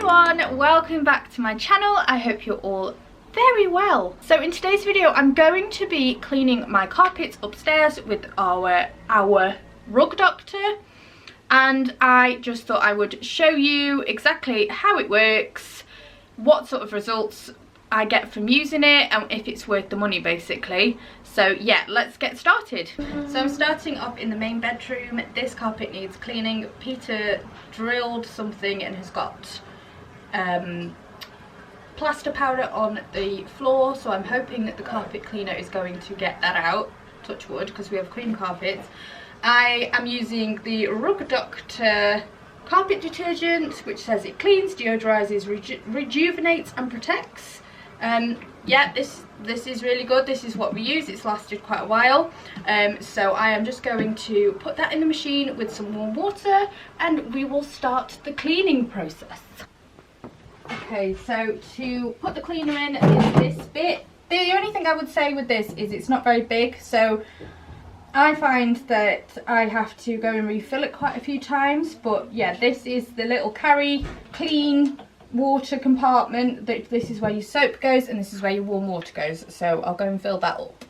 everyone, welcome back to my channel. I hope you're all very well. So in today's video I'm going to be cleaning my carpets upstairs with our rug doctor, and I just thought I would show you exactly how it works, what sort of results I get from using it, and if it's worth the money basically. So yeah, let's get started. So I'm starting up in the main bedroom. This carpet needs cleaning. Peter drilled something and has got plaster powder on the floor, so I'm hoping that the carpet cleaner is going to get that out, touch wood, because we have cream carpets. I am using the Rug Doctor carpet detergent, which says it cleans, deodorizes, rejuvenates and protects. Yeah, this is really good. This is what we use. It's lasted quite a while. So I am just going to put that in the machine with some warm water and we will start the cleaning process. Okay, so to put the cleaner in is this bit. The only thing I would say with this is it's not very big, so I find that I have to go and refill it quite a few times. But yeah, this is the little carry clean water compartment. This is where your soap goes and this is where your warm water goes, so I'll go and fill that up.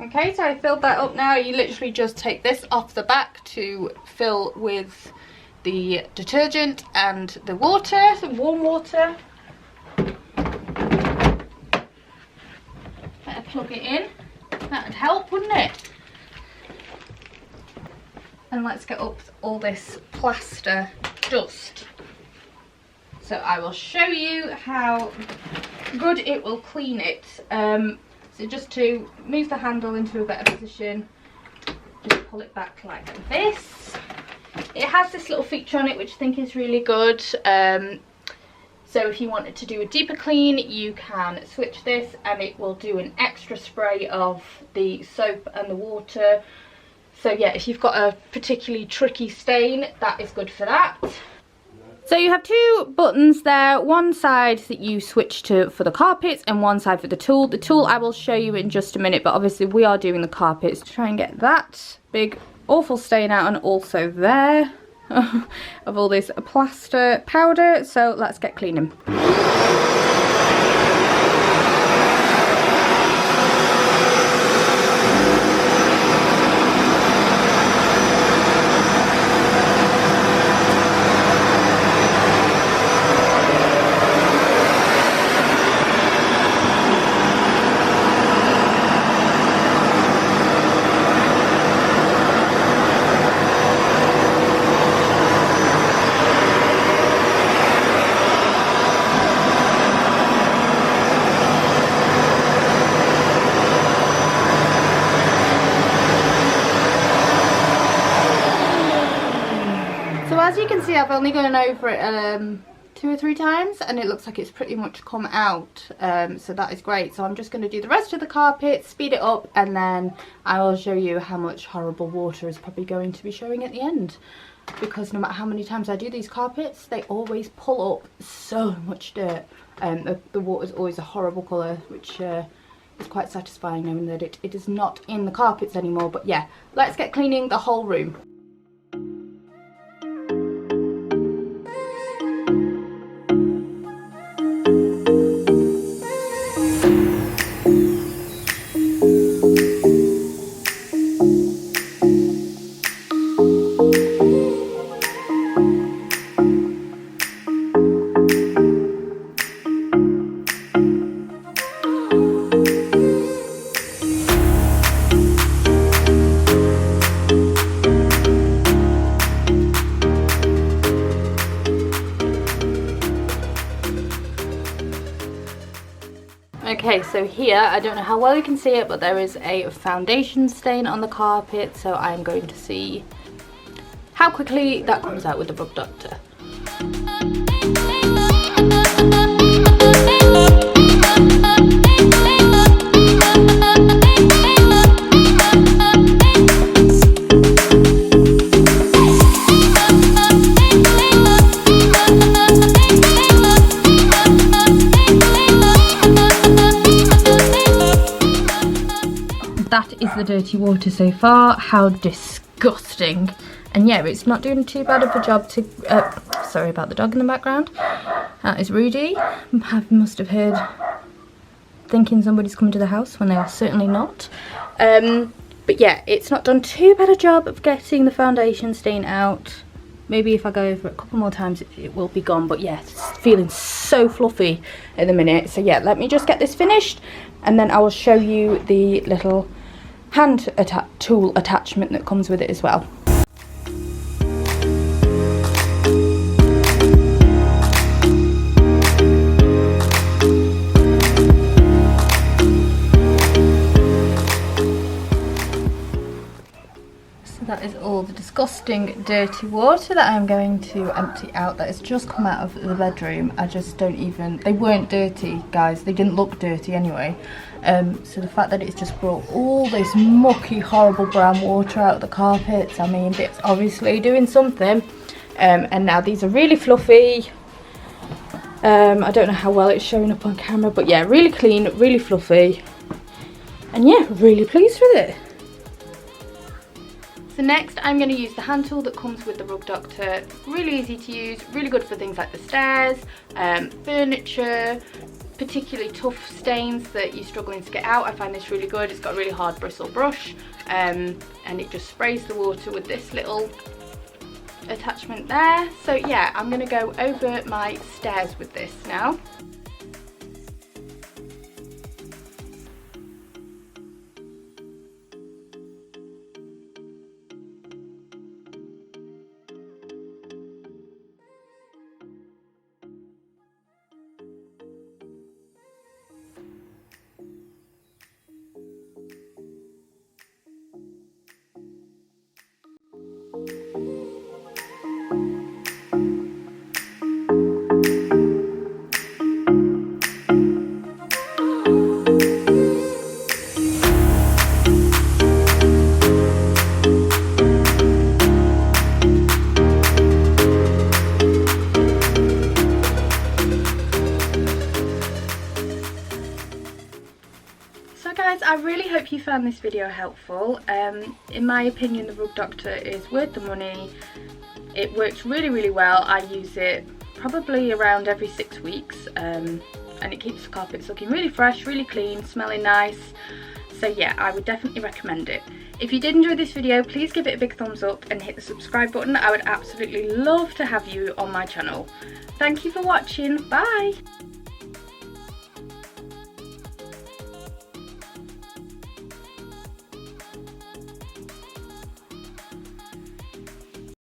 Okay, so I filled that up now. You literally just take this off the back to fill with the detergent and the water, the warm water. Better plug it in, that would help, wouldn't it? And let's get up all this plaster dust. So I will show you how good it will clean it. So just to move the handle into a better position, just pull it back like this. It has this little feature on it which I think is really good. So if you wanted to do a deeper clean, you can switch this and it will do an extra spray of the soap and the water. So yeah, if you've got a particularly tricky stain, that is good for that. So you have two buttons there, one side that you switch to for the carpets and one side for the tool. The tool I will show you in just a minute, but obviously we are doing the carpets to try and get that big awful stain out, and also there of all this plaster powder. So let's get cleaning. As you can see, I've only gone over it 2 or 3 times and it looks like it's pretty much come out, so that is great. So I'm just going to do the rest of the carpet, speed it up, and then I will show you how much horrible water is probably going to be showing at the end, because no matter how many times I do these carpets, they always pull up so much dirt. The water is always a horrible colour, which is quite satisfying knowing that it is not in the carpets anymore. But yeah, let's get cleaning the whole room. Okay, so here, I don't know how well you can see it, but there is a foundation stain on the carpet, so I'm going to see how quickly that comes out with the Rug Doctor. That is the dirty water so far. How disgusting And yeah, it's not doing too bad of a job to, sorry about the dog in the background. That is Rudy. Must have heard thinking somebody's coming to the house when they are certainly not. But yeah, it's not done too bad a job of getting the foundation stain out. Maybe if I go over it a couple more times it will be gone, but yeah, it's feeling so fluffy at the minute. So yeah, let me just get this finished and then I will show you the little hand tool attachment that comes with it as well. That is all the disgusting dirty water that I'm going to empty out that has just come out of the bedroom. I just don't even, they weren't dirty, guys, they didn't look dirty anyway. So the fact that it's just brought all this mucky horrible brown water out of the carpets, I mean, it's obviously doing something. And now these are really fluffy. I don't know how well it's showing up on camera, but yeah, really clean, really fluffy, and yeah, really pleased with it. So next I'm going to use the hand tool that comes with the Rug Doctor. Really easy to use, really good for things like the stairs, furniture, particularly tough stains that you're struggling to get out. I find this really good. It's got a really hard bristle brush, and it just sprays the water with this little attachment there. So yeah, I'm going to go over my stairs with this now. I really hope you found this video helpful. In my opinion, the Rug Doctor is worth the money. It works really, really well. I use it probably around every 6 weeks, and it keeps the carpets looking really fresh, really clean, smelling nice. So yeah, I would definitely recommend it. If you did enjoy this video, please give it a big thumbs up and hit the subscribe button. I would absolutely love to have you on my channel. Thank you for watching. Bye!